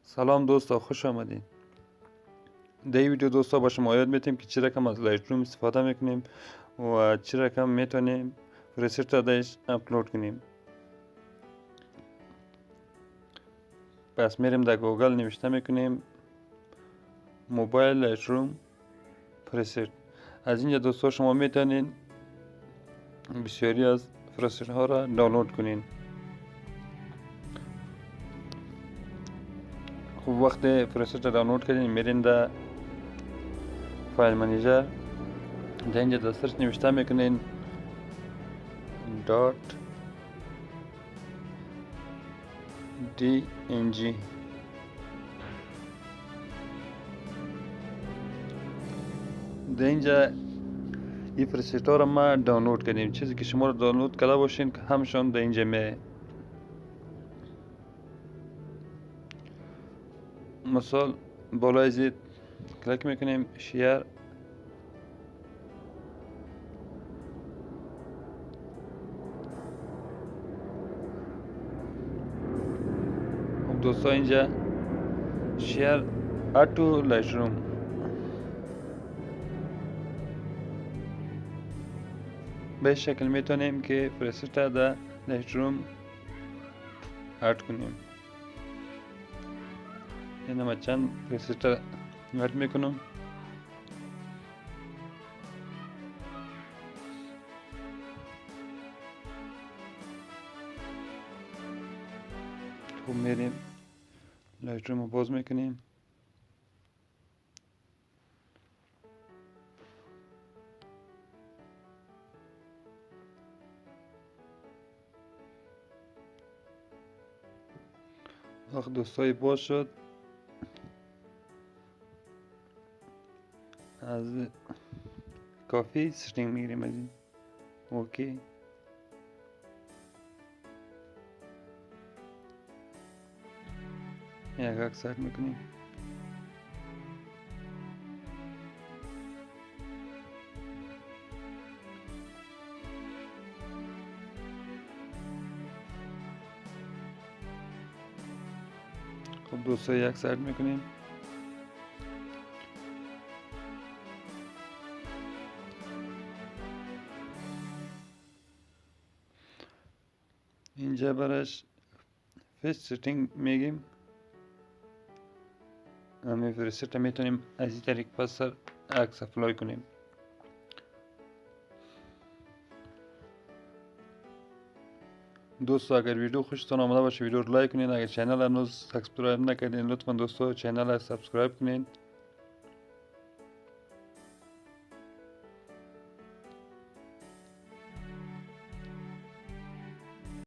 سلام دوستا، خوش آمدین. در این ویدیو دوستا با شما یاد میتیم که چی رقم از لایتروم استفاده میکنیم و چی رقم میتونیم پرست ازش اپلود کنیم. پس میریم در گوگل نوشته میکنیم موبایل لایتروم پرست. از اینجا دوستا شما میتونین بسیاری از پرست ها را دانلود کنین. خب وقتی پرست را دانلود کردین میرین در فایل منیجر. در اینجا در سرچ نوشته میکنین .dng. در اینجا این پرست ها را ما دانلود کردیم. چیزی که شما رو دانلود کرده باشین که همشون در اینجا می مثال بالای زید کلیک میکنیم شیر. دوستا اینجا شیر اتو لایتروم به شکل میتونیم که پرست در لایتروم اد کنیم. این ما چند پرست اد میکنم. خب میریم لایتروم رو باز میکنیم. وقت دوستای باز شد از کافی سیتینگ میگیریم. از این اوکی یک اکسپت میکنیم. خب دوستا یک اکسپت میکنیم. اینجا برش فیس سیتینگ میگیم. همین پرست میتونیم از این طریق پس عکس اپلای کنیم. دوستو اگر ویدیو خوشتون آمده باشه ویدیو رو لایک کنین. اگر چینل هنوز سابسکرایب نکردین لطفا دوستو چینل رو سابسکرایب کنین.